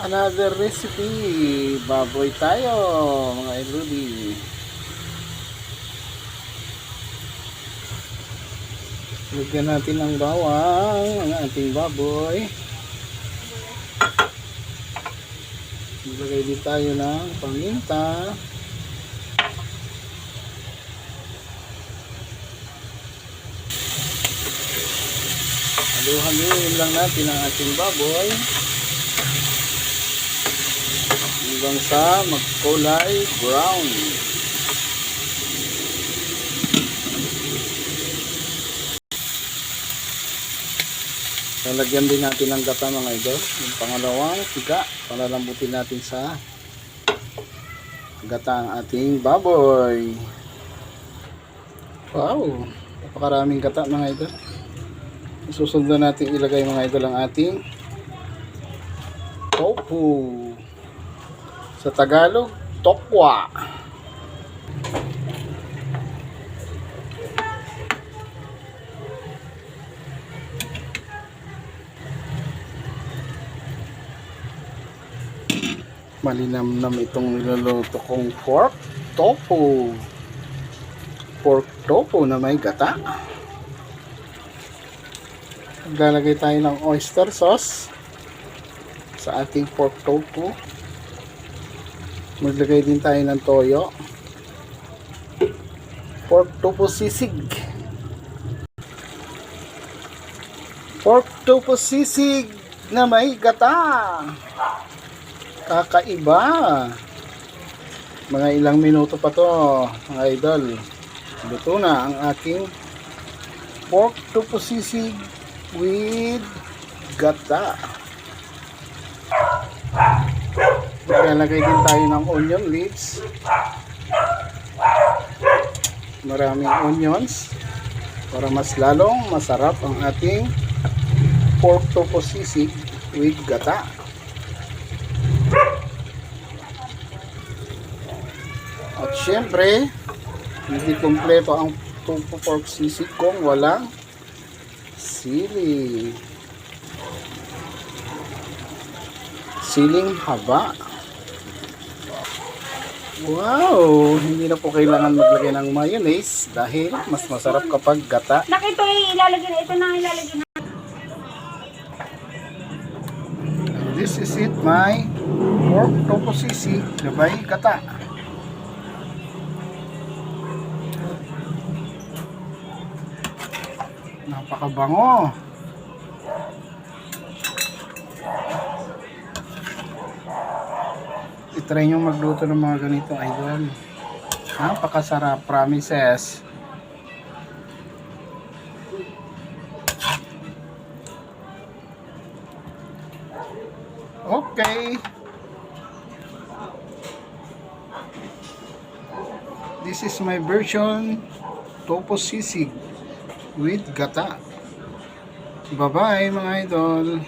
Another recipe. Baboy tayo, mga iludi. Lagyan natin ng bawang ang ating baboy. Maglagay din tayo ng paminta. Halu-haluin lang natin ang ating baboy hanggang sa magkulay brown. Lalagyan din natin ng gata, mga idol. Yung pangalawang tiga, palalambutin natin sa gata ang ating baboy. Wow, napakaraming gata, mga idol. Susunod natin ilagay, mga idol, ang ating tofu. Sa Tagalog, tokwa. Malinamnam itong niluluto kong pork tofu. Pork tofu na may gata. Maglalagay tayo ng oyster sauce sa ating pork tofu. Maglagay din tayo ng toyo. Pork tofu sisig. Pork tofu sisig na may gata. Kakaiba. Mga ilang minuto pa to, mga idol. Luto na ang aking pork tofu sisig with gata. Maglalagay din tayo ng onion leaves. Maraming onions para mas lalong masarap ang ating pork tofu sisig with gata. At syempre, hindi kompleto ang tofu pork sisig kung walang sili. Siling haba. Wow! Hindi na po kailangan maglagay ng mayonnaise dahil mas masarap kapag gata. Nakito ilalagay na ito na ilalagay na. This is it, my pork tofu sisig na may gata. Napakabango. I-try nyo magluto ng mga ganito, idol. Napakasarap, promises. Okay. This is my version tofu sisig with gata. Bye-bye, mga idol.